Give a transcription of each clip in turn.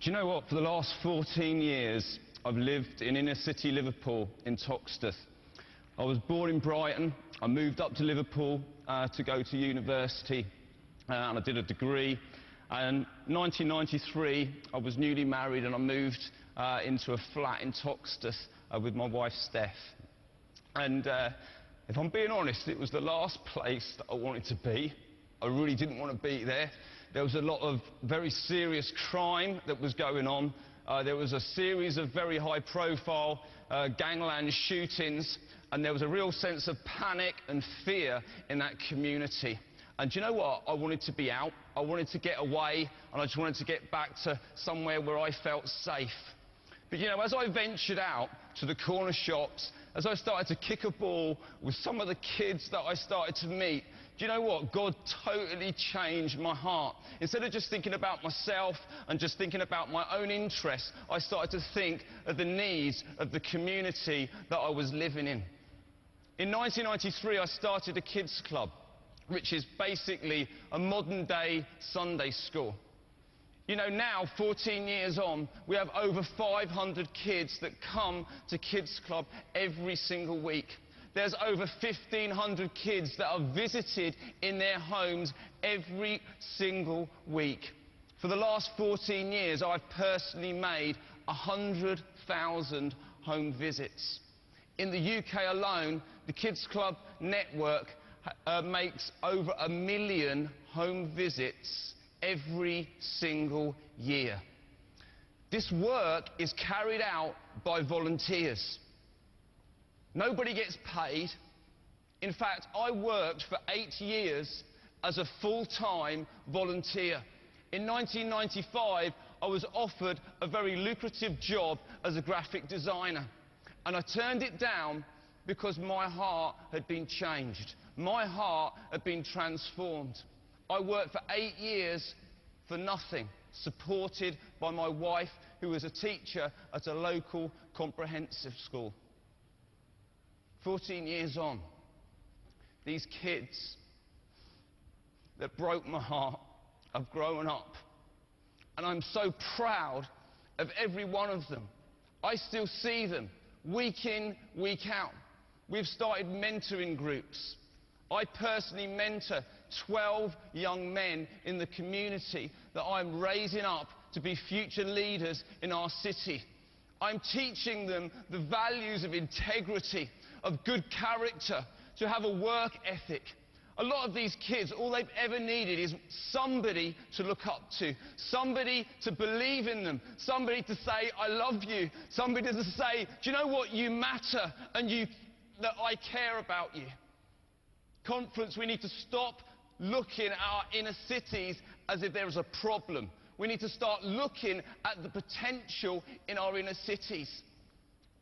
Do you know what? For the last 14 years, I've lived in inner city Liverpool in Toxteth. I was born in Brighton. I moved up to Liverpool to go to university, and I did a degree. And in 1993, I was newly married, and I moved into a flat in Toxteth with my wife, Steph. And if I'm being honest, it was the last place that I wanted to be. I really didn't want to be there. There was a lot of very serious crime that was going on. There was a series of very high-profile gangland shootings, and there was a real sense of panic and fear in that community. And do you know what? I wanted to be out. I wanted to get away, and I just wanted to get back to somewhere where I felt safe. But you know, as I ventured out to the corner shops, as I started to kick a ball with some of the kids that I started to meet, do you know what? God totally changed my heart. Instead of just thinking about myself and just thinking about my own interests, I started to think of the needs of the community that I was living in. In 1993, I started a Kidz Club, which is basically a modern-day Sunday school. You know, now, 14 years on, we have over 500 kids that come to Kidz Club every single week. There's over 1,500 kids that are visited in their homes every single week. For the last 14 years, I've personally made 100,000 home visits. In the UK alone, the Kidz Club network makes over 1 million home visits every single year. This work is carried out by volunteers. Nobody gets paid. In fact, I worked for 8 years as a full-time volunteer. In 1995, I was offered a very lucrative job as a graphic designer, and I turned it down because my heart had been changed. My heart had been transformed. I worked for 8 years for nothing, supported by my wife, who was a teacher at a local comprehensive school. 14 years on, these kids that broke my heart have grown up, and I'm so proud of every one of them. I still see them week in, week out. We've started mentoring groups. I personally mentor 12 young men in the community that I'm raising up to be future leaders in our city. I'm teaching them the values of integrity, of good character, to have a work ethic. A lot of these kids, all they've ever needed is somebody to look up to, somebody to believe in them, somebody to say, I love you, somebody to say, do you know what, you matter, and that I care about you. Conference, we need to stop looking at our inner cities as if there is a problem. We need to start looking at the potential in our inner cities.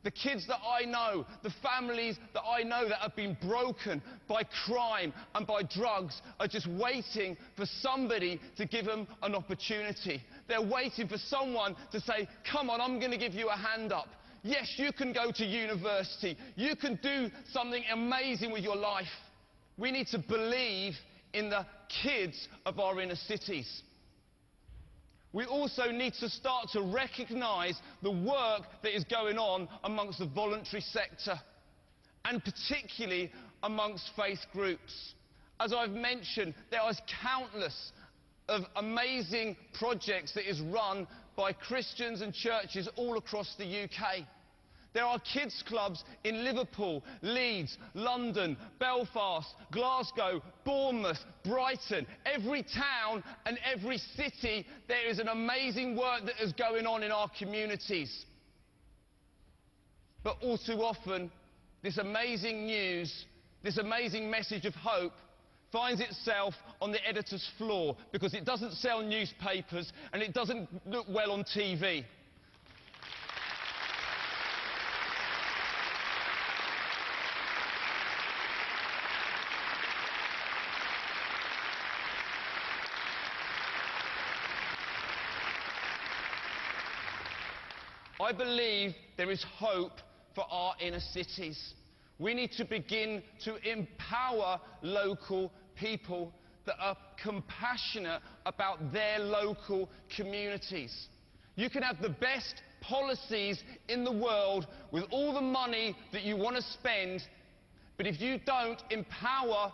The kids that I know, the families that I know that have been broken by crime and by drugs are just waiting for somebody to give them an opportunity. They're waiting for someone to say, come on, I'm going to give you a hand up. Yes, you can go to university. You can do something amazing with your life. We need to believe in the kids of our inner cities. We also need to start to recognise the work that is going on amongst the voluntary sector, and particularly amongst faith groups. As I've mentioned, there are countless of amazing projects that is run by Christians and churches all across the UK. There are kids clubs in Liverpool, Leeds, London, Belfast, Glasgow, Bournemouth, Brighton. Every town and every city, there is an amazing work that is going on in our communities. But all too often, this amazing news, this amazing message of hope finds itself on the editor's floor because it doesn't sell newspapers and it doesn't look well on TV. I believe there is hope for our inner cities. We need to begin to empower local people that are compassionate about their local communities. You can have the best policies in the world with all the money that you want to spend, but if you don't empower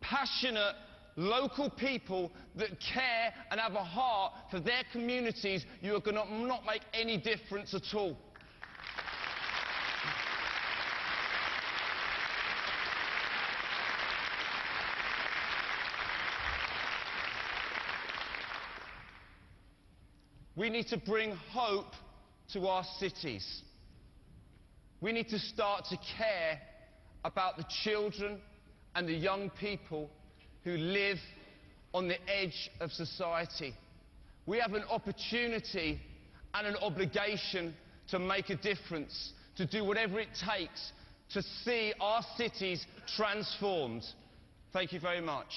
passionate local people that care and have a heart for their communities, you are going to not make any difference at all. We need to bring hope to our cities. We need to start to care about the children and the young people who live on the edge of society. We have an opportunity and an obligation to make a difference, to do whatever it takes to see our cities transformed. Thank you very much.